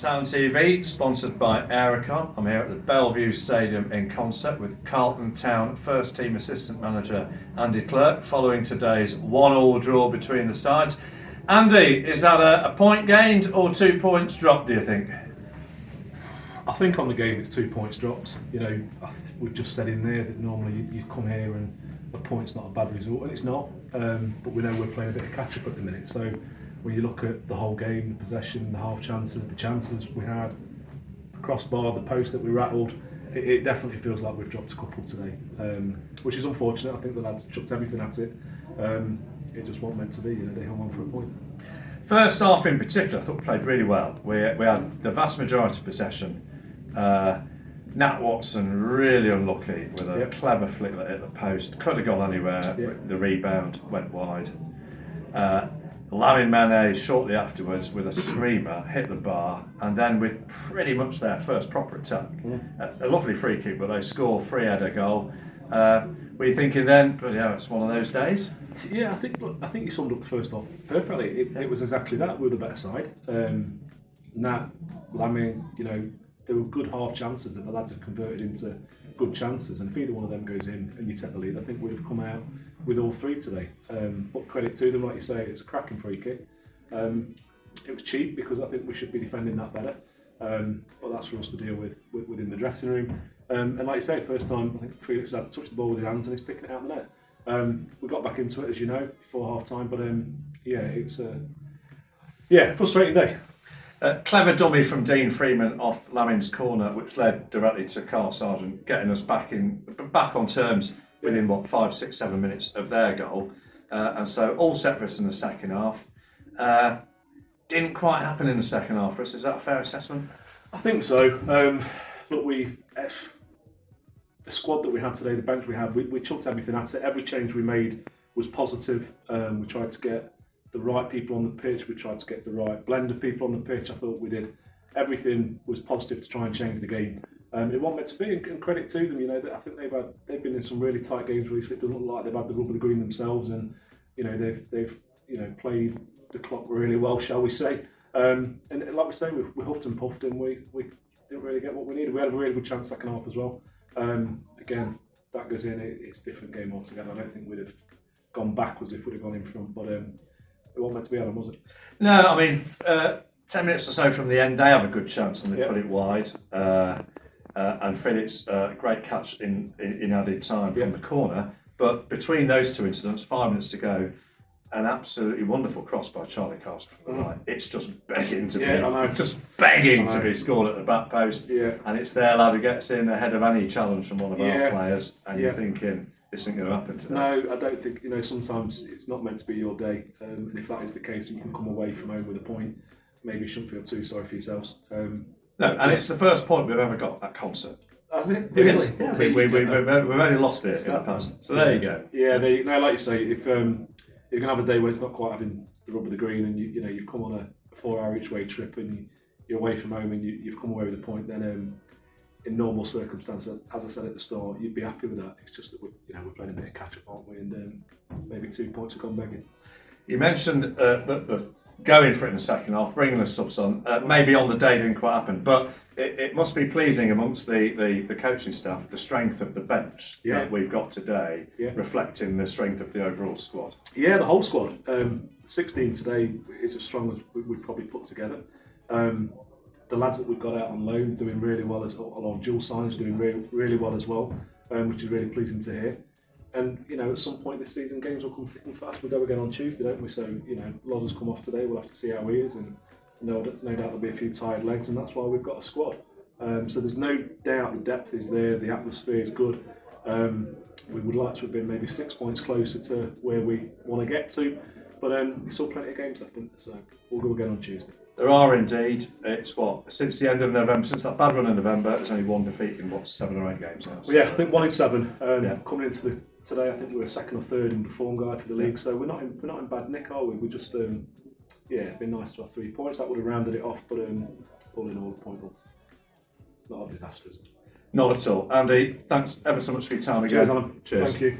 Town TV, sponsored by Aerocon. I'm here at the Bellevue Stadium in Consett with Carlton Town first team assistant manager Andy Clerke, following today's 1-1 draw between the sides. Andy, is that a point gained or 2 points dropped, do you think? I think on the game it's 2 points dropped. You know, we've just said in there that normally you come here and a point's not a bad result, and it's not. But we know we're playing a bit of catch up at the minute. So when you look at the whole game, the possession, the half chances, the chances we had, the crossbar, the post that we rattled, it definitely feels like we've dropped a couple today, which is unfortunate. I think the lads chucked everything at it. It just wasn't meant to be. You know, they hung on for a point. First half in particular, I thought we played really well. We had the vast majority of possession. Nat Watson really unlucky with a clever flick that hit the post. Could have gone anywhere. The rebound went wide. Lamin Mane shortly afterwards with a screamer hit the bar, and then with pretty much their first proper attack, a lovely free kick, but they score free header goal. Were you thinking then, yeah, it's one of those days? Yeah, I think you summed up the first half perfectly. It was exactly that. We were the better side. Nat, Lamin, you know, there were good half chances that the lads have converted into good chances, and if either one of them goes in and you take the lead, I think we'd have come out with all three today. But credit to them, like you say, it was a cracking free kick. It was cheap because I think we should be defending that better, but that's for us to deal with within the dressing room. And like you say, first time I think Felix had to touch the ball with his hands and he's picking it out the net. We got back into it, as you know, before half time, but it was a frustrating day. Clever dummy from Dean Freeman off Lamin's corner, which led directly to Carl Sargent getting us back on terms within 5, 6, 7 minutes of their goal, and so all set for us in the second half. Didn't quite happen in the second half for us. Is that a fair assessment? I think so. Look, the squad that we had today, the bench we had, we chucked everything at it. Every change we made was positive. We tried to get the right people on the pitch. We tried to get the right blend of people on the pitch. I thought we did everything was positive to try and change the game. It wasn't meant to be, and credit to them. You know, I think they've been in some really tight games recently. It doesn't look like they've had the rub of the green themselves, and you know they've played the clock really well, shall we say? And like we say, we huffed and puffed, and we didn't really get what we needed. We had a really good chance second half as well. Again, that goes in. It's a different game altogether. I don't think we'd have gone backwards if we'd have gone in front, but it wasn't meant to be, Adam, was it? No, I mean, 10 minutes or so from the end, they have a good chance and they put it wide. And Felix, great catch in added time from the corner. But between those two incidents, 5 minutes to go, an absolutely wonderful cross by Charlie Carson from the right. It's just begging to be scored at the back post. Yeah. And it's their lad who gets in ahead of any challenge from one of our players. And you're thinking, this isn't going to happen today. No, I don't think, sometimes it's not meant to be your day. And if that is the case, you can come away from home with a point. Maybe you shouldn't feel too sorry for yourselves. No, and it's the first point we've ever got at Consett. Has it? Really? Yeah. We've only lost it in the past. So there you go. Yeah, like you say, if you can have a day where it's not quite having the rub of the green, and you've come on a 4-hour each way trip and you're away from home and you've come away with a point, then in normal circumstances, as I said at the start, you'd be happy with that. It's just that we're playing a bit of catch up, aren't we? And maybe 2 points have gone begging. You mentioned the going for it in the second half, bringing the subs on. Maybe on the day didn't quite happen, but it must be pleasing amongst the coaching staff, the strength of the bench that we've got today, reflecting the strength of the overall squad. Yeah, the whole squad. 16 today is as strong as we've probably put together. The lads that we've got out on loan doing really well, along dual signings doing really well as well, which is really pleasing to hear. And at some point this season, games will come thick and fast. We go again on Tuesday, don't we? So Loz has come off today. We'll have to see how he is, and no doubt there'll be a few tired legs, and that's why we've got a squad. So there's no doubt the depth is there, the atmosphere is good. We would like to have been maybe 6 points closer to where we want to get to, but there's still plenty of games left, isn't there? So we'll go again on Tuesday. There are indeed. It's since the end of November, since that bad run in November, there's only one defeat in 7 or 8 games now. So. Well, I think 1 in 7. Coming into today, I think we were 2nd or 3rd in the form guide for the league, so we're not in bad nick, are we? We just it'd been nice to have 3 points. That would have rounded it off, but all in all, a point. It's not a disaster, is it? Not at all. Andy, thanks ever so much for your time again. Cheers, Alan. Cheers. Thank you.